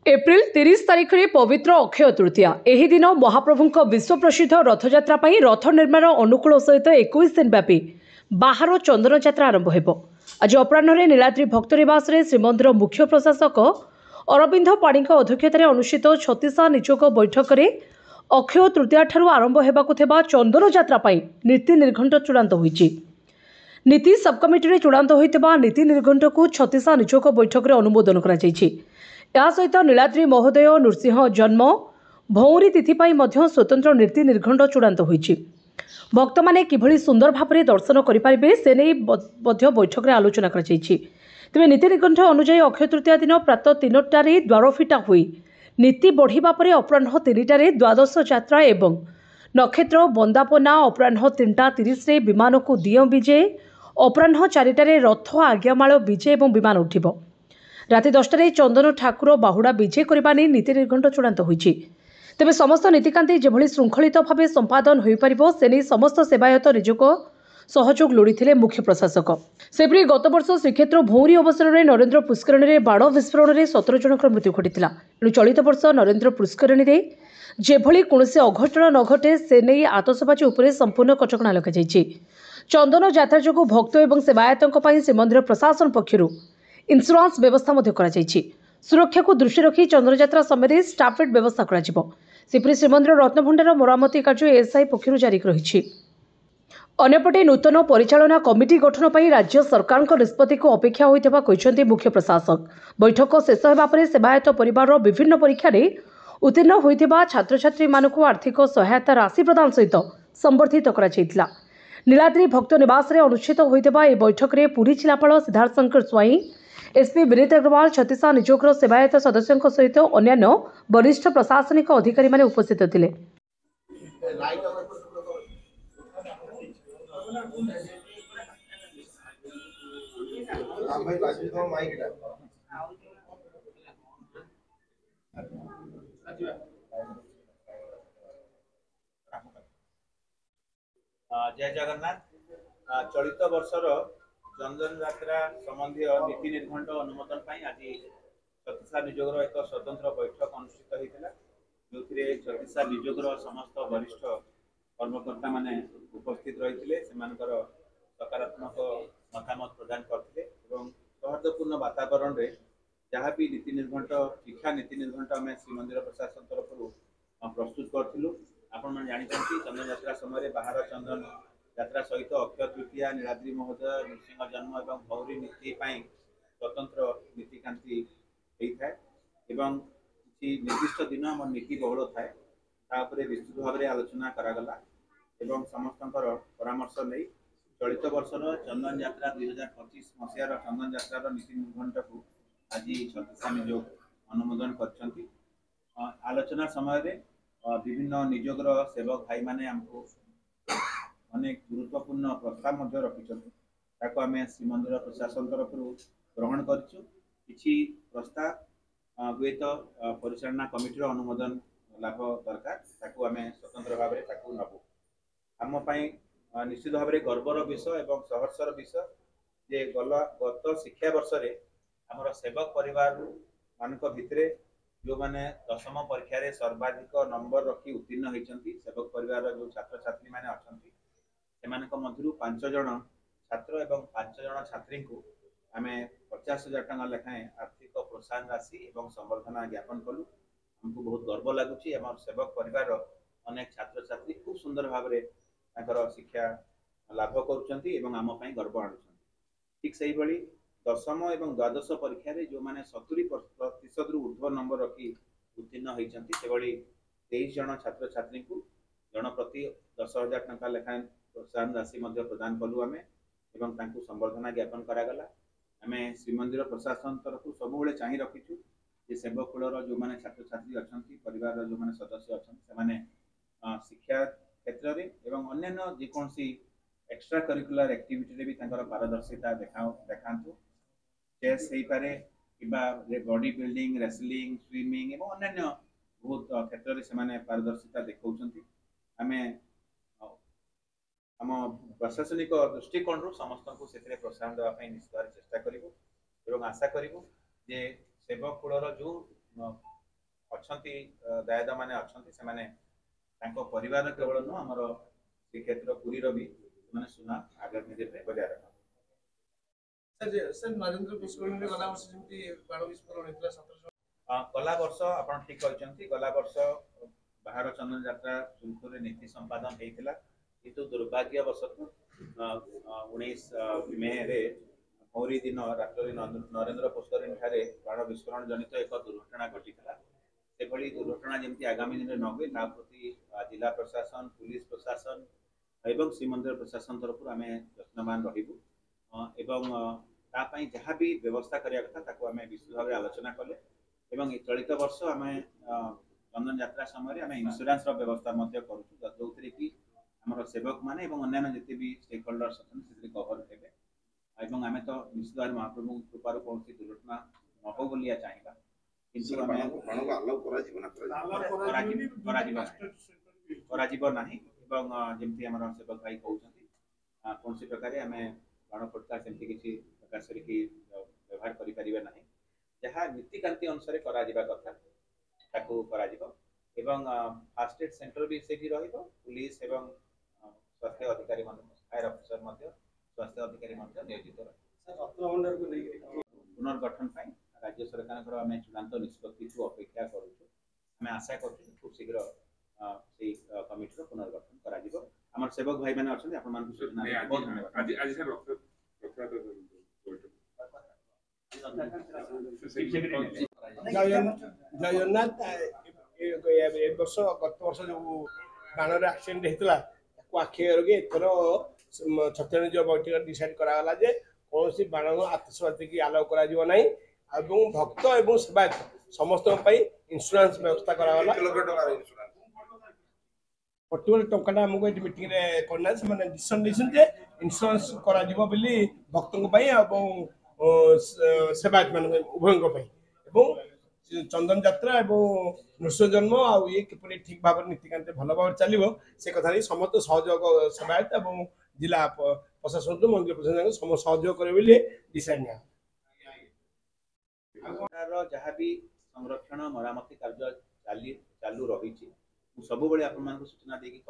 April 30 तारिख में पवित्र अक्षय तृतीया। एही दिन महाप्रभु विश्व प्रसिद्ध रथयात्रा पर रथ निर्माण अनुकूल सहित 21 दिन व्यापी बाहर चंदन यात्रा आरंभ हो। आज अपराह्न नीलाद्री भक्त निवास श्रीमंदिर मुख्य प्रशासक अरविंद पाणी अध्यक्षतार अनुष्ठित 36 निजोग बैठक में अक्षय तृतीया ठारू आरंभ होगा चंदन यात्रा नीति निर्घंट चूड़ांत होईछि। नीति सबकमिटी चूड़ांत होता नीति निर्घंट को 36 निजोग बैठक में अनुमोदन कर सहित नीलाद्री महोदय नृसिंह जन्म भौरी तिथि स्वतंत्र नीति निर्घंट चूड़ांत होईछि। भक्त माने किभली सुंदर भाव में दर्शन करें से नहीं बैठक में आलोचना कर तेज नीति निर्घंट अनुजाई अक्षय तृतीया दिन प्रातः 3टार द्वार फिटा हुई नीति बढ़िबा परे अपराह्न 3टार द्वादश यात्रा एवं नक्षत्र बंदापना अपराह्न 3:30 विमान को दियो विजे अपराह्न 4टार रथ आज्ञामाल विजे और विमान उठिब। राति 10टार चंदन ठाकुर बाहुड़ा विजे करने नहीं नीति निर्घंट चूड़ांत होईछि। तेबे समस्त नीतिकांति जेभली शृंखलित भाव संपादन हो पारिबो से नहीं समस्त सेवायत निजोग सहयोग लोड़ीथिले मुख्य प्रशासक। सेपरी गत वर्ष श्रीक्षेत्र भौरी अवसर में नरेंद्र पुष्करणी में बाण विस्फोरण में 17 जनकर मृत्यु घटीला। एणु चलित वर्ष नरेंद्र पुष्करणी में जेभली कौनसी अघटन न घटे से नहीं आतसबाजी उपरे संपूर्ण कटकणा लगाଯାଇଛି। चंदन यात्रा जो भक्त और सेवायतों श्रीमंदिर प्रशासन पक्षर इन्स्योरेंस व्यवस्था सुरक्षा को दृष्टि रखी चंदन यात्रा समय स्टाफेड व्यवस्था कर श्रीमंदिर रत्नभंडार मरामती कार्य एसआई पक्षर जारी रही। अन्यपटे नूतन परिचालना कमिटी गठन पर राज्य सरकार निष्पत्ति को अपेक्षा होता कहते मुख्य प्रशासक। बैठक शेष होगा सेवायत परिवार विभिन्न परीक्षा उत्तीर्ण होता छात्र छात्री मानक आर्थिक सहायता राशि प्रदान सहित संबर्धित कर नीलाद्री भक्त निवास अनुष्ठित होता यह बैठक में पुरी जिलापाल सिद्धार्थ शंकर स्वाई एसपी विनीत अग्रवाल 36 निजोग सेवायत सदस्यों सहित अन्य वरिष्ठ प्रशासनिक अधिकारी माने उपस्थित थिले। जय जगन्नाथ। चलित वर्षर चंदन यात्रा संबंधी नीति निर्घंट अनुमोदन आज 36 निजोग एक स्वतंत्र बैठक अनुष्ठित होता जो 36 निजोग समस्त वरिष्ठ कर्मकर्ता माने उपस्थित रही सकारात्मक मतामत प्रदान करते सौहार्दपूर्ण वातावरण में जहाँ भी नीति निर्घंट शिक्षा नीति निर्घंट आम श्रीमंदिर प्रशासन तरफ प्रस्तुत करूँ। आपण जानते चंदन यात्रा समय बाहर चंदन यात्रा सहित अक्षय तृतीया नीलाद्री महोदय नृसिंह जन्म और भौरी नीति स्वतंत्र नीतिकांति होता है एवं किसी निर्दिष्ट दिन आम नीति बहुल थाए विस्तृत भाव में आलोचना करागला एवं समस्त परामर्श नहीं चलित वर्षर चंदन यात्रा 2025 मसीहार चंदन यात्रा नीति निर्घंट को आज 36 निजोग अनुमोदन कर आलोचना समय विभिन्न निजोग सेवक भाई माने हमको अनेक गुरुत्वपूर्ण प्रस्ताव रखिंट आम श्रीमंदिर प्रशासन तरफ ग्रहण करूँ। किसी प्रस्ताव हुए तो परिचालना कमिटी अनुमोदन लाभ दरकार आम स्वतंत्र भाव में नबू आम निश्चित भाव में गर्वर विषय और सहर्षर विषय जे गत शिक्षा वर्ष आमर सेवक परिवार मान भितर जो मैंने 10वीं परीक्षा रे सर्वाधिक नंबर रखी उत्तीर्ण होती सेवक परिवार जो छात्र छात्री मैंने अच्छा मध्य 5 जन छात्र और 5 जन छात्री को आम 50,000 टंका लेखाएं आर्थिक प्रोत्साहन राशि और संबर्धना ज्ञापन कलु। हमको बहुत गर्व लगुच आम सेवक परिवार अनेक छात्र छात्री खूब सुंदर भाव में शिक्षा लाभ कर गर्व आणुं। ठीक से ही दशम और द्वादश परीक्षा रे जो मैंने 70% ऊर्ध्व नंबर रखी उत्तीर्ण होती से 23 जन छात्र छात्री को जन प्रति 10,000 टंका लेखाएं प्रोत्साहन राशि प्रदान कलु आम एवं संबर्धना ज्ञापन करागला। आम श्रीमंदिर प्रशासन तरफ सब चाह रखीचु जे सेवक कूलर जो मैंने छात्र छात्री अच्छा परिवार जो मैंने सदस्य अच्छा शिक्षा क्षेत्र में एवं अन्य जेकोसी एक्स्ट्रा करिकुलर एक्टिविटी भी पारदर्शिता देखातु चेस हो पारे कि बॉडी बिल्डिंग रेसलिंग स्विमिंग एवं अन्य बहुत क्षेत्र में से पारदर्शिता देखा आम आम प्रशासनिक दृष्टिकोण समस्त को प्रोत्साहन देवाई निश्चित चेष्टा करूँ आशा करूँ जे सेवक कूलर जो अछंती दायदा माने अछंती से माने तांको परिवार केवल न हमर श्रीक्षेत्र पुरी रो भी माने सुना आगामी दिन में बजाय रखा सर नरेंद्र पुष्करणी गला वर्ष जेमती बाण विस्फोरण हेतला 17 गला वर्ष आपण ठीक कहचंती गला वर्ष बाहर चंदन यात्रा सुरखुरे नीति संपादन हेतिला किंतु दुर्भाग्यवशत 19 मे रे मौरी दिन रात्रि नरेंद्र पुष्करणी ठारे बाण विस्फोरण जनित एक दुर्घटना घटिला से भली दुर्घटना जमती आगामी दिन न हुए ता प्रति जिला प्रशासन पुलिस प्रशासन एवं श्रीमंदिर प्रशासन तरफ आम यत्नवान रहिबु एवं तापाई जहाँ भी व्यवस्था करिया कथा ताको आम विस्तृत भाव आलोचना कले एवं चलित वर्ष आम चंदन यात्रा समय आम इंश्योरेंस व्यवस्था करूँ जो कि आम सेवक मैंने अन्य जिते भी स्टेक होल्डर्स अच्छे कवर हेबे एवं आम तो निश्चित भाव महाप्रभु कृपार कौन दुर्घटना न हो बोलिया चाहिए किंतु जमती आम सेवक भाई कहते कौन प्रकार आम बाण फटका सेमती किसी प्रकार से व्यवहार करें ना जहाँ नीतिकांति अनुसार कथा ताकू एवं फास्ट एड सेंटर भी से भी रहिबो पुलिस एवं स्वास्थ्य अधिकारी फायर ऑफिसर स्वास्थ्य अधिकारी नियोजित पुनर्गठन राज्य सरकार आम चूड़ांत निष्पत्ति को अपेक्षा करुँ आशा कर खूब शीघ्र से कमिटी पुनर्गठन कर सेवक भाई मैंने अच्छा आप सूचना बहुत जगन्नाथ वर्ष गत वर्ष जो बाण एक्सीडेंट होता आखि आगे एथर छत्तीसगढ़ बैठक डिसाइड कराला जे कौन सी बाण आतशबाजी की आलाउ करा भक्त एवं सेवायत समस्त इंश्योरेंस व्यवस्था कराला पर्टिकुलर टंका आमको ये मीटिंग करना से डिसीजन जे इंश्योरेंस करा भक्तों सेवायत मान उभय चंदन यात्रा एवं नृष्य जन्म आउ ये किपरि ठीक भाव नीतिकांति भल भाव चलो से कथा समस्त सहयोग सेवायत और जिला प्रशासन मंदिर प्रशासन सहयोग करेंगे डिसाइड जहाँ भी संरक्षण मरामती कार्य चालू रही सब सूचना देकी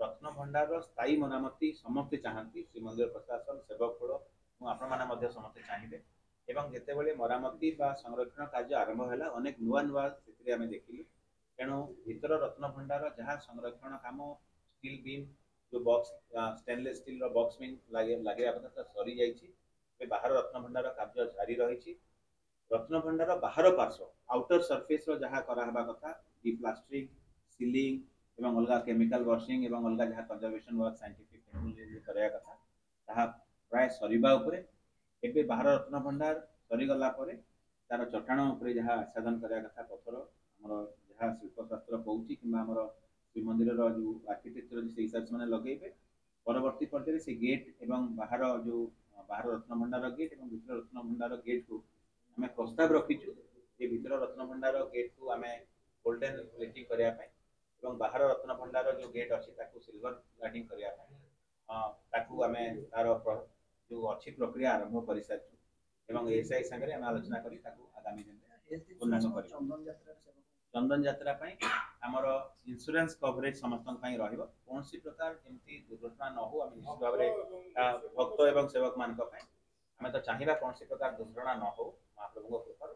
रत्न भंडार स्थायी मरामती समस्ते चाहती श्रीमंदिर प्रशासन सेवक कुल आपण समस्ते चाहिए एवं जितेबाला मरामती संरक्षण कार्य आरंभ है अनेक नुआ नुआ से देखिलु तेणु भीतर रत्न भंडार जहाँ संरक्षण काम स्टील बीम जो box stainless steel box beam लगे कथा सरी जाइए बाहर रत्न भंडार कार्य जारी रही रत्न भंडार बाहर पार्श्व आउटर सरफेस जहाँ करावा कथा डिप्लास्टरिंग सीलिंग एवं अलग केमिकल वॉशिंग एवं अलग जहाँ कंजर्वेशन वर्क साइंटिफिक कराया कथा ताहा प्राय सरीबा उपरे एबे बाहर रत्न भंडार सरीगला तार चट्टाण उपर जहाँ आच्छादन कराया कथा पथर आमर जहाँ शिल्पशास्त्र कौची कि श्रीमंदिर जो आर्किटेक्चर से हिसाब से लगे परवर्ती पर्याय से गेट एवं बाहर जो बाहर रत्न भंडार गेट एवं भीतर रत्न भंडार गेट को आम प्रस्ताव रखीचु ये भीतर रत्न भंडार गेट को आम गोल्डन प्लेटिंग करने बाहर रत्न भंडार जो गेट अच्छी सिल्वर लाइटिंग करने तार जो अच्छी प्रक्रिया आरंभ कर सारी एसआई सागर आम आलोचना करी आगामी दिन पूर्णांग कर चंदन यात्रा आमर इंश्योरेंस कवरेज समस्त कौन प्रकार जमी दुर्घटना न हो निश्चित भाव में भक्त एवं सेवक मान आम तो चाहिए कौन प्रकार दुर्घटना न हो महाप्रभु कृपा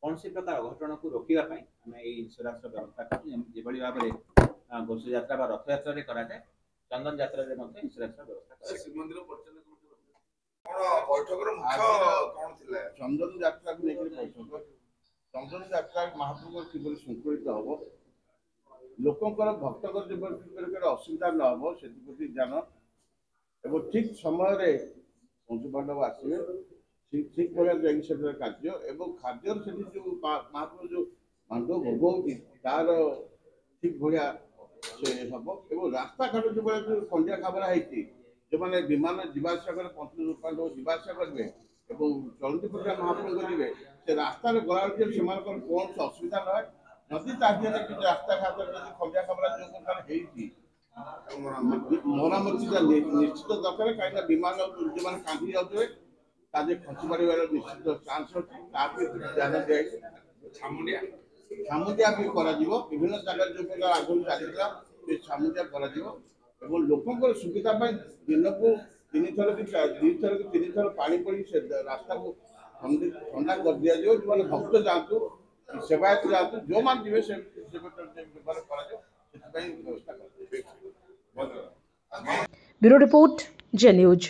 कौन प्रकार अघटन को रोकने आम इंश्योरेंस व्यवस्था कर भाव में घोष यात्रा रथ यात्रा कराए चंदन यात्रा इंश्योरेंस व्यवस्था चंदन यात्रा को लेकर बैठक चंदन यात्रा महाप्रभु किभली संकलित हम लोकंर भक्तर असुविधा न हम से ध्यान एवं ठीक समय पंचपांडव आसवे ठीक भाई कार्य एवं खाद्य जो महाप्रभु जो मांडव भोग होती तार ठीक भाया से हम एवं रास्ता घाट जो खंडिया खाबरा होती जो मैंने विमान जावासा कर पंचपांडव जावासा करेंगे चलती प्रक्रिया महाप्रभु करेंगे से रास्ता गला से कौन असुविधा न नदी ताकि रास्ता घाट खंडिया खाबरा जो मरामती निश्चित दरकार कहीं विमान जो कांदी जाते ताजे खसी पड़े निश्चित चांस अच्छी ध्यान दिया ସାମୁଦ୍ରିକ ବି କରାଯିବ ବିଭିନ୍ନ ଜାଗାରେ ଯେଉଁ ପ୍ରକାର ଆଗରୁ ଚାଲିଥିଲା ସେ ସାମୁଦ୍ରିକ କରାଯିବ ଏବଂ ଲୋକଙ୍କର ସୁବିଧା ପାଇଁ ଦିନକୁ 3 ଥର କି 2 ଥର କି 3 ଥର ପାଣି ପଡ଼ି ସେ ରାସ୍ତାକୁ ଥଣ୍ଡା କରିଦିଆଯିବ। ଯେଉଁମାନେ ଭକ୍ତ ଯାଆନ୍ତୁ ସେବାୟତ ଯାଆନ୍ତୁ ଯେଉଁମାନେ ଯିବେ ସେ ବ୍ୟବହାର କରାଯିବ ସେଥିପାଇଁ ବ୍ୟବସ୍ଥା କରାଯିବ। ब्यूरो रिपोर्ट जे न्यूज।